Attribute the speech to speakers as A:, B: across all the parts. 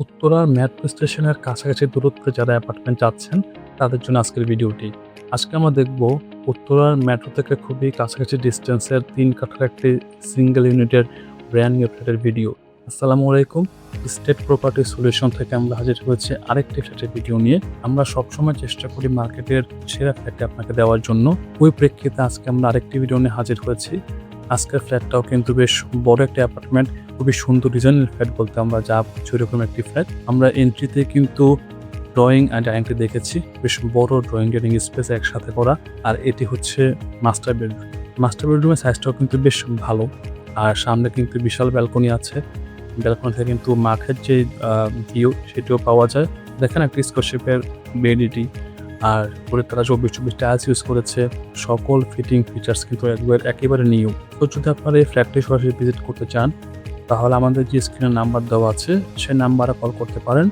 A: উত্তরার মেট্রো স্টেশনের কাছাকাছি দূরত্বে যারা অ্যাপার্টমেন্ট চাচ্ছেন তাদের জন্য আজকের ভিডিওটি। আজকে আমরা দেখব উত্তরার মেট্রো থেকে খুবই কাছাকাছি ডিস্টেন্সের ৩ কাঠার একটি সিঙ্গেল ইউনিটের ব্র্যান্ড নিউ ফ্ল্যাটের ভিডিও। আসসালামু আলাইকুম। স্টেট প্রপার্টি সলিউশন থেকে আমরা হাজির হয়েছে আরেকটি ফ্ল্যাটের ভিডিও নিয়ে। আমরা সবসময় চেষ্টা করি মার্কেটের সেরা ফ্ল্যাটটি আপনাকে দেওয়ার জন্য। ওই প্রেক্ষিতে আজকে আমরা আরেকটি ভিডিও নিয়ে হাজির হয়েছি। আজকের ফ্ল্যাটটাও কিন্তু বেশ বড় একটি অ্যাপার্টমেন্ট, খুবই সুন্দর ডিজাইনের ফ্ল্যাট বলতে আমরা যা বুঝি ওইরকম একটি ফ্ল্যাট। আমরা এন্ট্রিতে কিন্তু ড্রয়িং অ্যান্ড ডাইনিংটি দেখেছি, বেশ বড় ড্রয়িং ডাইনিং স্পেস একসাথে করা। আর এটি হচ্ছে মাস্টার বেডরুম। মাস্টার বেডরুমের সাইজটাও কিন্তু বেশ ভালো, আর সামনে কিন্তু বিশাল ব্যালকনি আছে। ব্যালকনি থেকে কিন্তু মাঠের যে ভিউ সেটিও পাওয়া যায়। দেখেন একটা স্কোয়ার শেপের বেড এটি, আর উপরে তারা 24 টাইলস ইউজ করেছে। সকল ফিটিং ফিচার্স কিন্তু একেবারে নিউ। তো যদি আপনারা এই ফ্ল্যাটটি সরাসরি ভিজিট করতে চান তাহলে আমাদের যে স্ক্রিনে নাম্বার দেওয়া আছে সেই নাম্বারে কল করতে পারেন,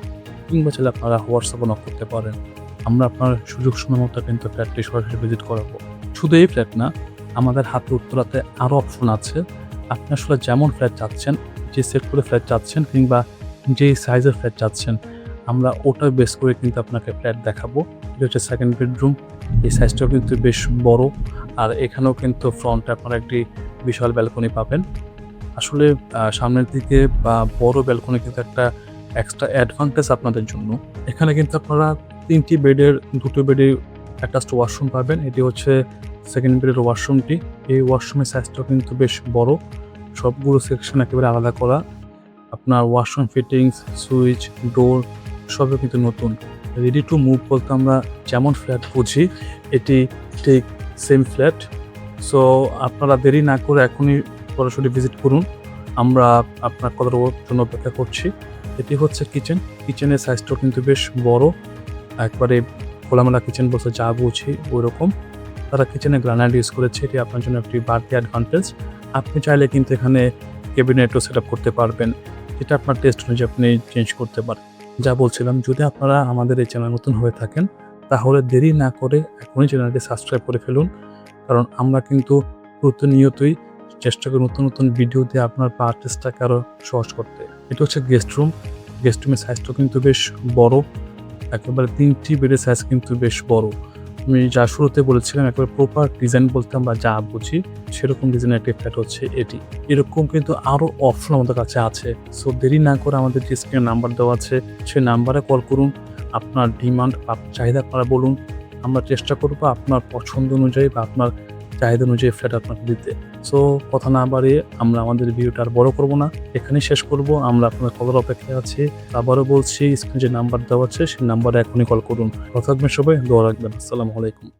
A: কিংবা চাইলে আপনারা হোয়াটসঅ্যাপে নক করতে পারেন। আমরা আপনার সুযোগ সময় মতো কিন্তু ফ্ল্যাটটি সরাসরি ভিজিট করাবো। শুধু এই ফ্ল্যাট না, আমাদের হাতে উত্তরাতে আরও অপশন আছে। আপনি আসলে যেমন ফ্ল্যাট চাচ্ছেন, যে সেক্টরে ফ্ল্যাট চাচ্ছেন কিংবা যেই সাইজের ফ্ল্যাট চাচ্ছেন, আমরা ওটা বেস করে কিন্তু আপনাকে ফ্ল্যাট দেখাবো। এটা হচ্ছে সেকেন্ড বেডরুম। এই সাইজটাও কিন্তু বেশ বড়, আর এখানেও কিন্তু ফ্রন্টে আপনারা একটি বিশাল ব্যালকনি পাবেন। আসলে সামনের দিকে বা বড় ব্যালকনি কিন্তু একটা এক্সট্রা অ্যাডভান্টেজ আপনাদের জন্য। এখানে কিন্তু আপনারা 3টি বেডের 2টো বেডে অ্যাটাচড ওয়াশরুম পাবেন। এটি হচ্ছে সেকেন্ড বেডের ওয়াশরুমটি। এই ওয়াশরুমের সাইজটাও কিন্তু বেশ বড়, সবগুলো সেকশন একেবারে আলাদা করা। আপনার ওয়াশরুম ফিটিংস, সুইচ, ডোর সবই কিন্তু নতুন। রেডি টু মুভ বলতে আমরা যেমন ফ্ল্যাট বুঝি, এটি ঠিক সেম ফ্ল্যাট। সো আপনারা দেরি না করে এখনই সরাসরি ভিজিট করুন। আমরা আপনার কথার জন্য অপেক্ষা করছি। এটি হচ্ছে কিচেন। কিচেনের সাইজটাও কিন্তু বেশ বড়, একবারে খোলামেলা কিচেন বলতে যা বুঝি ওই রকম। তারা কিচেনে গ্রানাইট ইউজ করেছে, এটি আপনার জন্য একটি বাড়তি অ্যাডভান্টেজ। আপনি চাইলে কিন্তু এখানে ক্যাবিনেটও সেট আপ করতে পারবেন, যেটা আপনার টেস্ট অনুযায়ী আপনি চেঞ্জ করতে পারেন। যা বলছিলাম, যদি আপনারা আমাদের এই চ্যানেল নতুন হয়ে থাকেন তাহলে দেরি না করে এখনই চ্যানেলটি সাবস্ক্রাইব করে ফেলুন, কারণ আমরা কিন্তু প্রতিনিয়তই চেষ্টা করি নতুন নতুন ভিডিও দিয়ে আপনার পারচেজটাকে আরও সহজ করতে। এটা হচ্ছে গেস্ট রুম। গেস্ট রুমের সাইজটাও কিন্তু বেশ বড়, একেবারে 3টি বেডের সাইজ কিন্তু বেশ বড়। আমি যা শুরুতে বলেছিলাম, একেবারে প্রপার ডিজাইন বলতে আমরা যা বুঝি সেরকম ডিজাইনের একটি ফ্ল্যাট হচ্ছে এটি। এরকম কিন্তু আরও অপশন আমাদের কাছে আছে। সো দেরি না করে আমাদের যে স্ক্রিনে নাম্বার দেওয়া আছে সেই নাম্বারে কল করুন। আপনার ডিমান্ড বা চাহিদা আপনারা বলুন, আমরা চেষ্টা করবো আপনার পছন্দ অনুযায়ী বা আপনার চাহিদা অনুযায়ী ফ্ল্যাট আপনাকে দিতে। সো কথা না বাড়িয়ে আমরা আমাদের ভিডিওটা আর বড় করবো না, এখানেই শেষ করব। আমরা আপনার কলের অপেক্ষায় আছি। আবারও বলছি, স্ক্রিনে যে নাম্বার দেওয়া আছে সেই নাম্বারে এখনই কল করুন। কথা থাকবেন সবাই, দোয়া রাখবেন। আসসালামু আলাইকুম।